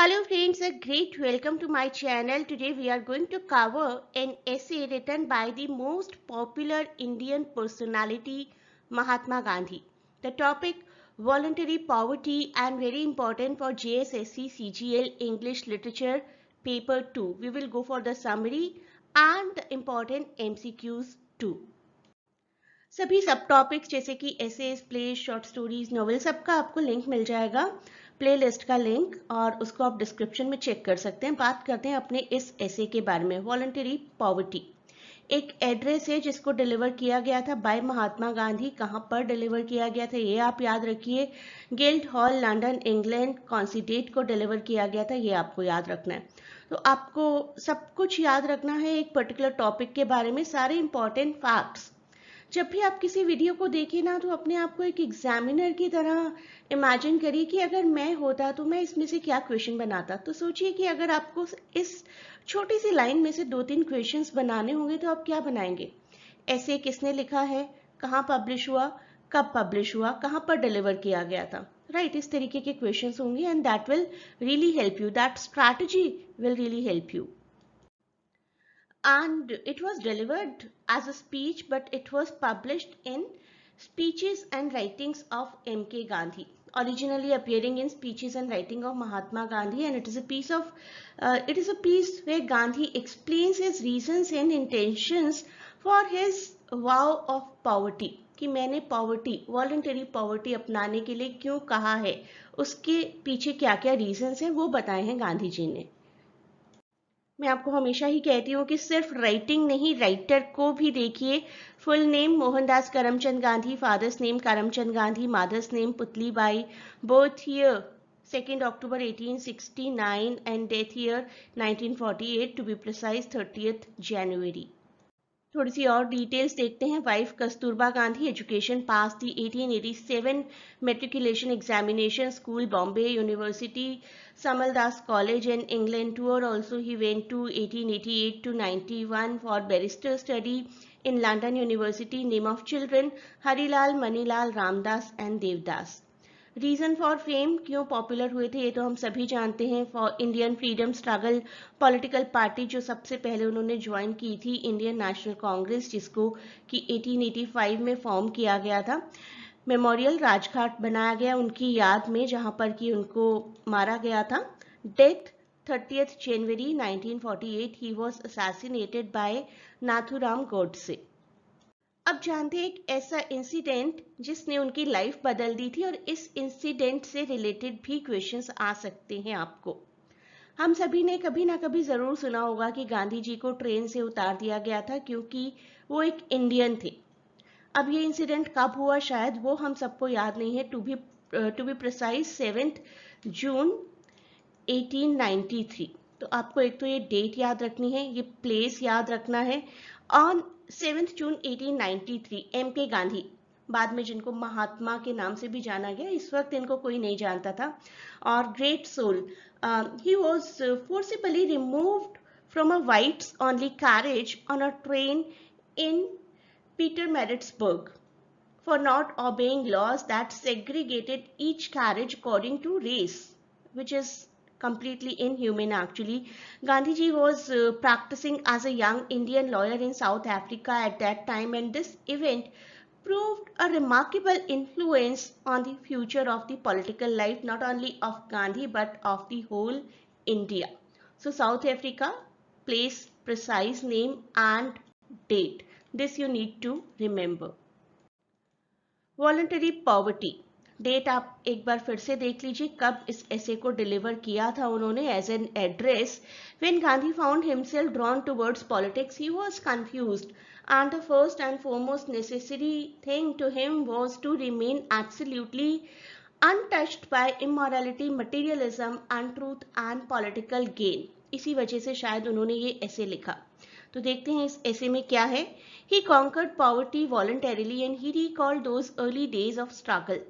Hello friends, a great welcome to my channel. Today we are going to cover an essay written by the most popular Indian personality Mahatma Gandhi. The topic voluntary poverty and very important for JSSC CGL English Literature paper 2. We will go for the summary and the important MCQs too. सभी सब topics जैसे कि essays play short stories novel सबका आपको link मिल जाएगा playlist का link और उसको आप डिस्क्रिप्शन में चेक कर सकते हैं। बात करते हैं अपने इस एसे के बारे में। वॉलंटरी पॉवर्टी एक एड्रेस है जिसको डिलीवर किया गया था बाय महात्मा गांधी। कहाँ पर डिलीवर किया गया था ये आप याद रखिए। Guild hall London England. कौन सी डेट को डिलीवर किया गया था ये आपको याद रखना है। तो आपको सब कुछ याद रखना है एक पर्टिकुलर टॉपिक के बारे में, सारे इंपॉर्टेंट फैक्ट्स। जब भी आप किसी वीडियो को देखें ना तो अपने आप को एक एग्जामिनर की तरह इमेजिन करिए कि अगर मैं होता तो मैं इसमें से क्या क्वेश्चन बनाता। तो सोचिए कि अगर आपको इस छोटी सी लाइन में से 2-3 क्वेश्चंस बनाने होंगे तो आप क्या बनाएंगे। ऐसे किसने लिखा है, कहाँ पब्लिश हुआ, कब पब्लिश हुआ, कहाँ पर डिलीवर किया गया था, राइट। इस तरीके के क्वेश्चंस होंगे and that will really help you, that strategy will really help you. And it was delivered as a speech, but it was published in Speeches and Writings of M.K. Gandhi, originally appearing in Speeches and Writing of Mahatma Gandhi, and it is a piece where Gandhi explains his reasons and intentions for his vow of poverty, कि मैंने poverty voluntary poverty अपनाने के लिए क्यों कहा है, उसके पीछे क्या क्या रीजंस हैं वो बताए हैं गांधी जी ने। मैं आपको हमेशा ही कहती हूँ कि सिर्फ राइटिंग नहीं, राइटर को भी देखिए। Full name Mohandas Karamchand Gandhi, father's name Karamchand Gandhi, mother's name Putlibai, birth year 2 October 1869 and death year 1948 to be precise 30th January। थोड़ी सी और डिटेल्स देखते हैं। Wife Kasturba Gandhi, education pass थी 1887 matriculation examination school Bombay university Samaldas college in England tour also he went to 1888 to 91 for barrister study in London university. Name of children Harilal, Manilal, Ramdas and Devdas. Reason for fame, क्यों popular हुए थे ये तो हम सभी जानते हैं। For Indian freedom struggle, political party जो सबसे पहले उन्होंने ज्वाइन की थी इंडियन नेशनल कांग्रेस, जिसको कि 1885 में फॉर्म किया गया था। मेमोरियल राजघाट बनाया गया उनकी याद में जहां पर कि उनको मारा गया था। Death 30th January 1948, he was assassinated bye Nathuram Godse. अब जानते हैं एक ऐसा इंसिडेंट जिसने उनकी लाइफ बदल दी थी, और इस इंसिडेंट से रिलेटेड भी क्वेश्चंस आ सकते हैं आपको। हम सभी ने कभी ना कभी जरूर सुना होगा कि गांधी जी को ट्रेन से उतार दिया गया था क्योंकि वो एक इंडियन थे। अब ये इंसिडेंट कब हुआ शायद वो हम सबको याद नहीं है। To be precise 7th June 1893। तो आपको एक तो ये डेट याद रखनी है, ये प्लेस याद रखना है। On 7th June 1893 M.K. Gandhi, बाद में जिनको महात्मा के नाम से भी जाना गया, इस वक्त इनको कोई नहीं जानता था, और great soul, he was forcibly removed from a whites only carriage on a train in Petermaritzburg for not obeying laws that segregated each carriage according to race, which is completely inhumane actually. Gandhi ji was practicing as a young Indian lawyer in South Africa at that time, and this event proved a remarkable influence on the future of the political life, not only of Gandhi but of the whole India. So South Africa, place, precise name and date. This you need to remember. Voluntary poverty, डेट आप एक बार फिर से देख लीजिए कब इस ऐसे को डिलीवर किया था उन्होंने as an address. When Gandhi found himself drawn towards politics he was confused and the first and foremost necessary thing to him was to remain absolutely untouched by immorality, materialism, untruth and political gain। इसी वजह से शायद उन्होंने ये ऐसे लिखा। तो देखते हैं इस ऐसे में क्या है। He conquered poverty voluntarily and he recalled those early days of struggle.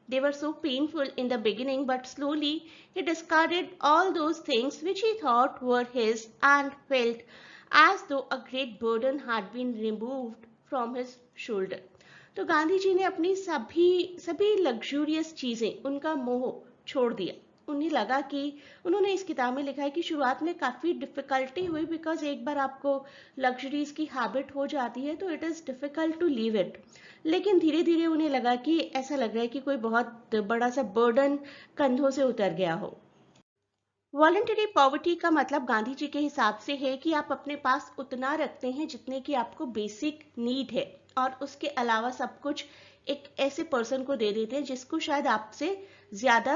They were so painful in the beginning, but slowly he discarded all those things which he thought were his and felt as though a great burden had been removed from his shoulder. तो गांधी जी ने अपनी सभी luxurious चीजें, उनका मोह छोड़ दिया, उन्हें लगा कि उन्होंने इस किताब में लिखा है कि शुरुआत में काफ़ी डिफ़िकल्टी हुई, बिकॉज एक बार आपको लग्जरीज की हैबिट हो जाती है तो it is difficult to leave it. लेकिन धीरे धीरे उन्हें लगा कि ऐसा लग रहा है कि कोई बहुत बड़ा सा बर्डन कंधों से उतर गया हो। वॉलंटरी पॉवर्टी का मतलब गांधी जी के हिसाब से है कि आप अपने पास उतना रखते हैं जितने की आपको बेसिक नीड है, और उसके अलावा सब कुछ एक ऐसे पर्सन को दे देते हैं जिसको शायद आपसे ज्यादा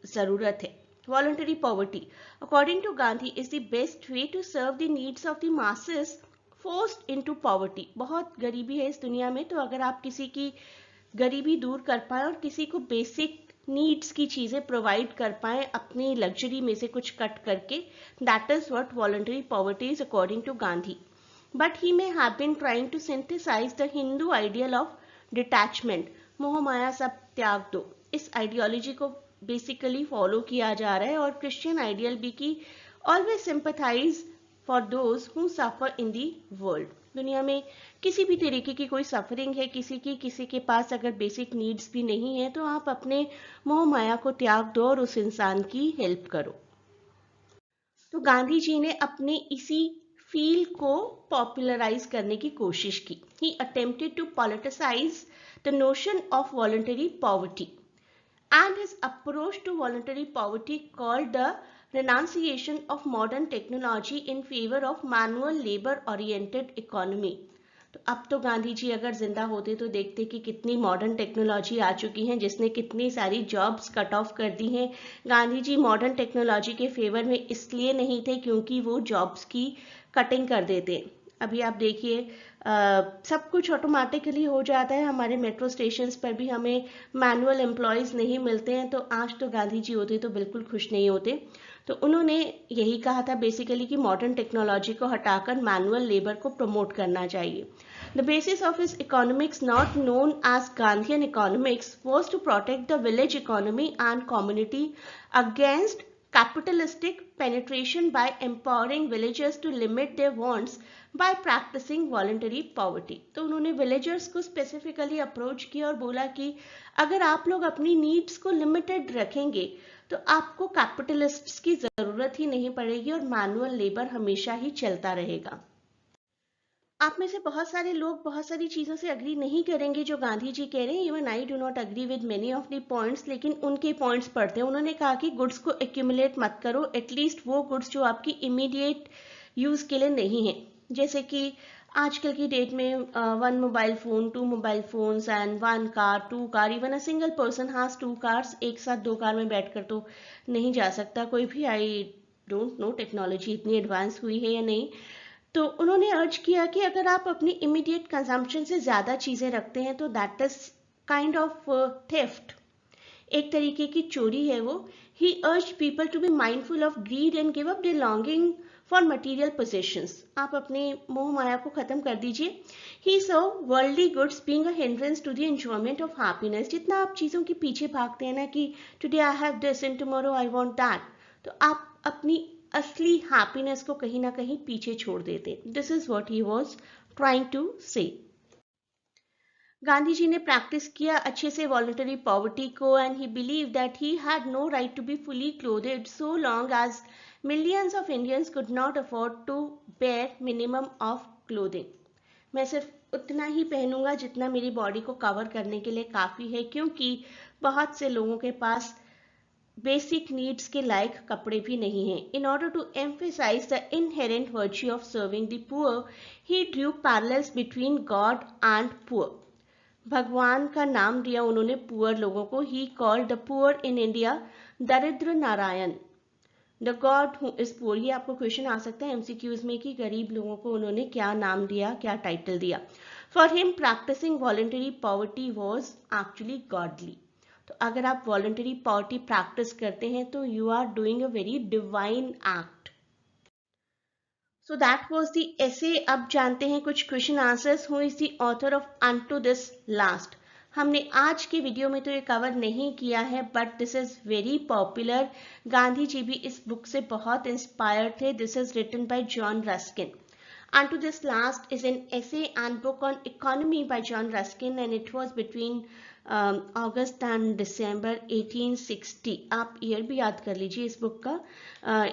जरूरत है। Voluntary poverty according to Gandhi is the best way to serve the needs of the masses forced into poverty. बहुत गरीबी है इस दुनिया में, तो अगर आप किसी की गरीबी दूर कर पाए और किसी को बेसिक नीड्स की चीजें प्रोवाइड कर पाए अपनी लग्जरी में से कुछ कट करके, that is what voluntary poverty is according to Gandhi. But he may have been trying to synthesize the Hindu ideal of detachment, मोह माया सब त्याग दो। इस आइडियोलॉजी को बेसिकली फॉलो किया जा रहा है, और क्रिश्चियन आइडियल भी की always sympathise for those who suffer in the world. दुनिया में किसी भी तरीके की कोई सफरिंग है, किसी के पास अगर बेसिक नीड्स भी नहीं है, तो आप अपने मोह माया को त्याग दो और उस इंसान की हेल्प करो। तो गांधी जी ने अपने इसी फील्ड को पॉपुलराइज करने की कोशिश की। He attempted to politicise the notion of voluntary poverty, and his approach to voluntary poverty called the renunciation of modern technology in favor of manual labor oriented economy। तो अब तो गांधी जी अगर जिंदा होते तो देखते कि कितनी मॉडर्न टेक्नोलॉजी आ चुकी है जिसने कितनी सारी जॉब्स कट ऑफ कर दी हैं। गांधी जी मॉडर्न टेक्नोलॉजी के फेवर में इसलिए नहीं थे क्योंकि वो जॉब्स की कटिंग कर देते। अभी आप देखिए सब कुछ ऑटोमेटिकली हो जाता है, हमारे मेट्रो स्टेशंस पर भी हमें मैनुअल एम्प्लॉयज़ नहीं मिलते हैं। तो आज तो गांधी जी होते तो बिल्कुल खुश नहीं होते। तो उन्होंने यही कहा था बेसिकली कि मॉडर्न टेक्नोलॉजी को हटाकर मैनुअल लेबर को प्रमोट करना चाहिए। The basis of his economics not known as Gandhian economics was to protect the village economy and community against capitalistic penetration by empowering villagers to limit their wants by practicing voluntary poverty। तो उन्होंने villagers को specifically approach किया और बोला कि अगर आप लोग अपनी नीड्स को लिमिटेड रखेंगे तो आपको कैपिटलिस्ट्स की जरूरत ही नहीं पड़ेगी और मैनुअल लेबर हमेशा ही चलता रहेगा। आप में से बहुत सारे लोग बहुत सारी चीज़ों से अग्री नहीं करेंगे जो गांधी जी कह रहे हैं। Even I do not agree with many of the points, लेकिन उनके पॉइंट्स पढ़ते हैं। उन्होंने कहा कि गुड्स को एक्यूमुलेट मत करो, एटलीस्ट वो गुड्स जो आपकी इमीडिएट यूज़ के लिए नहीं है। जैसे कि आजकल की डेट में 1 mobile phone, 2 mobile phones and 1 car, 2 car, even a single person has 2 cars. एक साथ 2 कार में बैठकर तो नहीं जा सकता कोई भी। आई डोंट नो टेक्नोलॉजी इतनी एडवांस हुई है या नहीं। तो उन्होंने अर्ज किया कि अगर आप अपनी इमीडिएट कंजम्पशन से ज़्यादा चीज़ें रखते हैं तो that is kind of theft, एक तरीके की चोरी है वो। He urge people to be mindful of greed and give up their longing for material possessions. आप अपने मोह माया को खत्म कर दीजिए। He saw worldly goods being a hindrance to the enjoyment of happiness. जितना आप चीज़ों के पीछे भागते हैं ना कि today I have this and tomorrow I want that, तो आप अपनी असली हैप्पीनेस को कहीं ना कहीं पीछे छोड़ देते। This is what he was trying to say. Gandhi ji ने प्रैक्टिस किया अच्छे से वॉलंटरी पॉवर्टी को, and he believe that he had no right to be fully clothed so long as millions of Indians could not afford to bare minimum of clothing. मैं सिर्फ उतना ही पहनूंगा जितना मेरी बॉडी को कवर करने के लिए काफ़ी है, क्योंकि बहुत से लोगों के पास बेसिक नीड्स के लायक कपड़े भी नहीं हैं। In order to emphasise the inherent virtue of serving the poor, he drew parallels between God and poor. भगवान का नाम दिया उन्होंने पुअर लोगों को। He called the poor in India Daridra Narayan, the God who is poor. ये आपको क्वेश्चन आ सकता है एमसीक्यूज में कि गरीब लोगों को उन्होंने क्या नाम दिया, क्या टाइटल दिया। For him practising voluntary poverty was actually godly. तो अगर आप वॉलंटरी पॉवर्टी प्रैक्टिस करते हैं तो you are doing a very divine act. So that was the essay. अब जानते हैं कुछ question answers. Who is the author of unto this last. हमने आज के वीडियो में तो ये कवर नहीं किया है, but this is very popular. Gandhi ji भी इस बुक से बहुत इंस्पायर्ड थे। This is written by John Ruskin. Unto this last is an essay and book on economy by John Ruskin, and it was between August and December 1860. आप year भी याद कर लीजिए इस बुक का.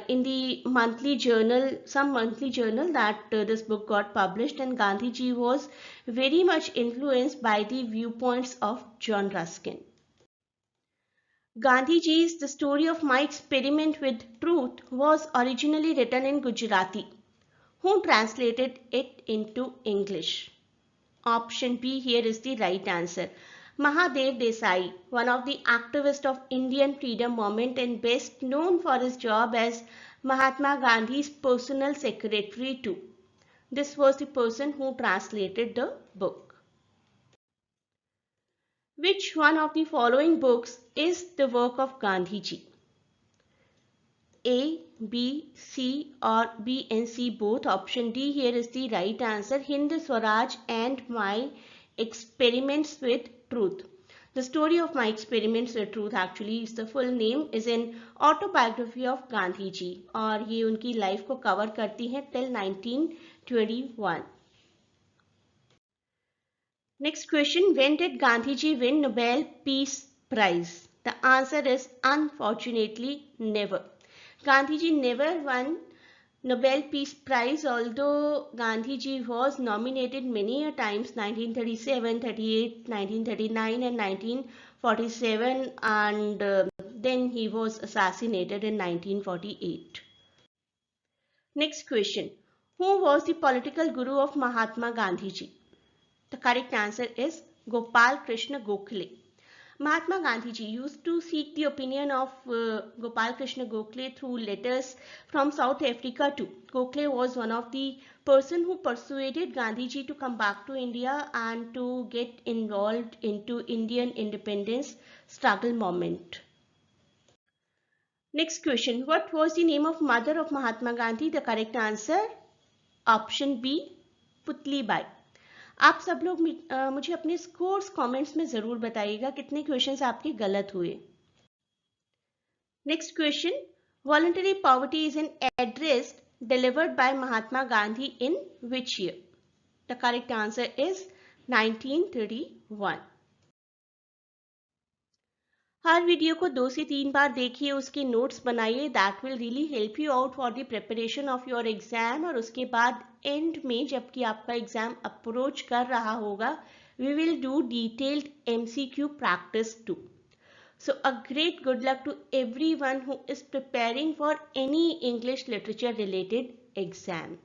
In the monthly journal, some monthly journal, that this book got published, and Gandhi ji was very much influenced by the viewpoints of John Ruskin. Gandhi ji's The Story of My Experiment with Truth was originally written in Gujarati. Who translated it into English? Option B here is the right answer. Mahadev Desai, one of the activists of Indian freedom movement and best known for his job as Mahatma Gandhi's personal secretary too. This was the person who translated the book. Which one of the following books is the work of Gandhi ji? A, B, C or B and C both. Option D here is the right answer. Hind Swaraj and My Experiments with Truth. The Story of My Experiments with Truth actually is the full name, is an autobiography of Gandhi ji और ये उनकी life को cover करती है till 1921. Next question, when did Gandhi ji win Nobel Peace Prize? The answer is unfortunately never. Gandhi ji never won Nobel Peace Prize, although Gandhi ji was nominated many a times, 1937, 38, 1939 and 1947, and then he was assassinated in 1948. Next question, who was the political guru of Mahatma Gandhi ji? The correct answer is Gopal Krishna Gokhale. Mahatma Gandhi ji used to seek the opinion of Gopal Krishna Gokhale through letters from South Africa too. Gokhale was one of the person who persuaded Gandhi ji to come back to India and to get involved into Indian independence struggle movement. Next question, what was the name of mother of Mahatma Gandhi? The correct answer, option B, Putli Bai. आप सब लोग मुझे अपने scores comments में जरूर बताइएगा कितने questions आपके गलत हुए. Next question, voluntary poverty is an address delivered by Mahatma Gandhi in which year? The correct answer is 1931. Her video को 2 से 3 बार देखिए, उसके नोट्स बनाइए. That will really help you out for the preparation of your exam. और उसके बाद and में जबकि आपका एग्जाम अप्रोच कर रहा होगा, we will do detailed MCQ practice too. So a great good luck to everyone who is preparing for any English literature related exam.